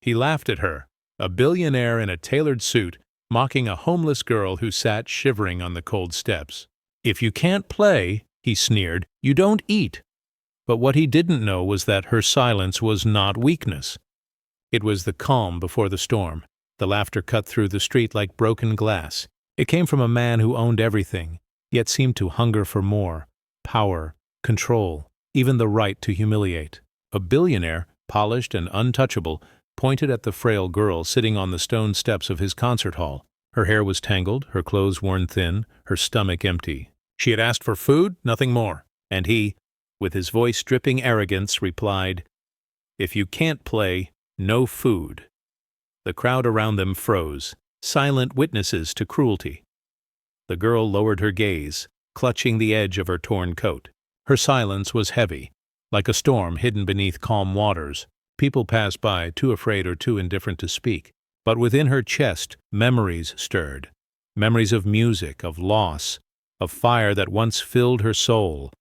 He laughed at her, a billionaire in a tailored suit, mocking a homeless girl who sat shivering on the cold steps. "If you can't play," he sneered, "you don't eat." But what he didn't know was that her silence was not weakness. It was the calm before the storm. The laughter cut through the street like broken glass. It came from a man who owned everything, yet seemed to hunger for more: power, control, even the right to humiliate. A billionaire, polished and untouchable, pointed at the frail girl sitting on the stone steps of his concert hall. Her hair was tangled, her clothes worn thin, her stomach empty. She had asked for food, nothing more. And he, with his voice dripping arrogance, replied, "If you can't play, no food." The crowd around them froze, silent witnesses to cruelty. The girl lowered her gaze, clutching the edge of her torn coat. Her silence was heavy, like a storm hidden beneath calm waters. People passed by, too afraid or too indifferent to speak. But within her chest, memories stirred. Memories of music, of loss, of fire that once filled her soul.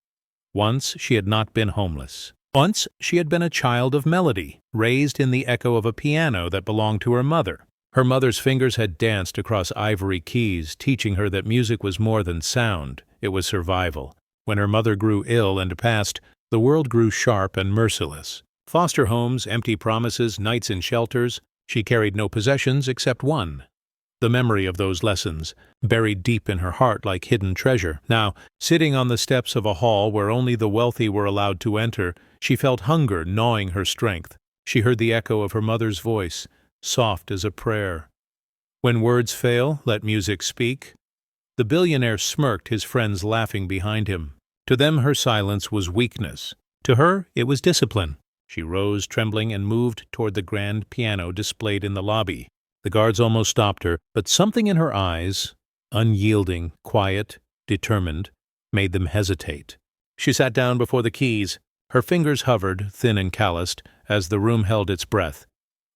Once she had not been homeless. Once she had been a child of melody, raised in the echo of a piano that belonged to her mother. Her mother's fingers had danced across ivory keys, teaching her that music was more than sound, it was survival. When her mother grew ill and passed, the world grew sharp and merciless. Foster homes, empty promises, nights in shelters. She carried no possessions except one. The memory of those lessons, buried deep in her heart like hidden treasure. Now, sitting on the steps of a hall where only the wealthy were allowed to enter, she felt hunger gnawing her strength. She heard the echo of her mother's voice, soft as a prayer. "When words fail, let music speak." The billionaire smirked, his friends laughing behind him. To them her silence was weakness. To her it was discipline. She rose, trembling, and moved toward the grand piano displayed in the lobby. The guards almost stopped her, but something in her eyes, unyielding, quiet, determined, made them hesitate. She sat down before the keys. Her fingers hovered, thin and calloused, as the room held its breath.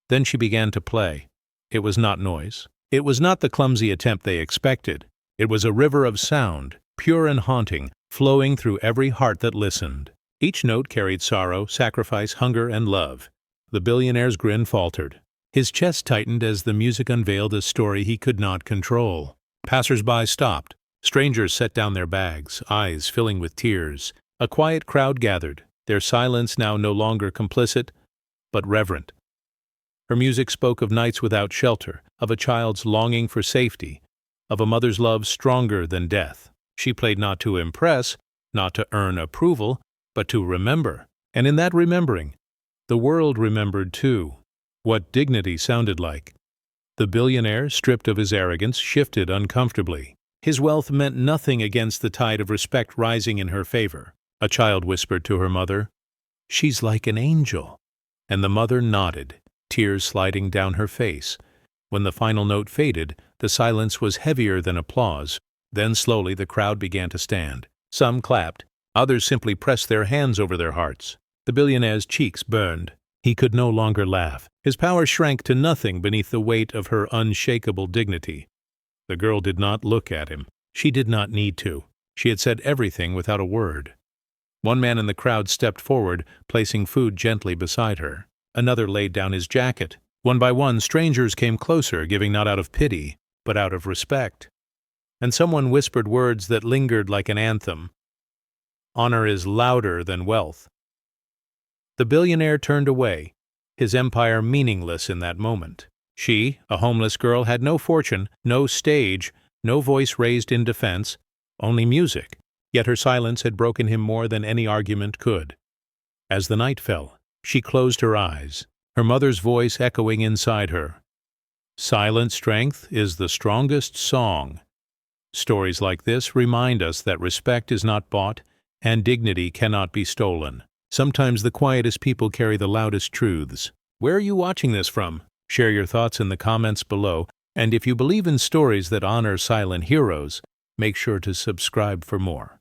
Then she began to play. It was not noise. It was not the clumsy attempt they expected. It was a river of sound, pure and haunting, flowing through every heart that listened. Each note carried sorrow, sacrifice, hunger, and love. The billionaire's grin faltered. His chest tightened as the music unveiled a story he could not control. Passers-by stopped. Strangers set down their bags, eyes filling with tears. A quiet crowd gathered, their silence now no longer complicit, but reverent. Her music spoke of nights without shelter, of a child's longing for safety, of a mother's love stronger than death. She played not to impress, not to earn approval, but to remember. And in that remembering, the world remembered too. What dignity sounded like. The billionaire, stripped of his arrogance, shifted uncomfortably. His wealth meant nothing against the tide of respect rising in her favor. A child whispered to her mother, "She's like an angel." And the mother nodded, tears sliding down her face. When the final note faded, the silence was heavier than applause. Then slowly the crowd began to stand. Some clapped. Others simply pressed their hands over their hearts. The billionaire's cheeks burned. He could no longer laugh. His power shrank to nothing beneath the weight of her unshakable dignity. The girl did not look at him. She did not need to. She had said everything without a word. One man in the crowd stepped forward, placing food gently beside her. Another laid down his jacket. One by one, strangers came closer, giving not out of pity, but out of respect. And someone whispered words that lingered like an anthem. "Honor is louder than wealth." The billionaire turned away, his empire meaningless in that moment. She, a homeless girl, had no fortune, no stage, no voice raised in defense, only music. Yet her silence had broken him more than any argument could. As the night fell, she closed her eyes, her mother's voice echoing inside her. Silent strength is the strongest song. Stories like this remind us that respect is not bought and dignity cannot be stolen. Sometimes the quietest people carry the loudest truths. Where are you watching this from? Share your thoughts in the comments below, and if you believe in stories that honor silent heroes, make sure to subscribe for more.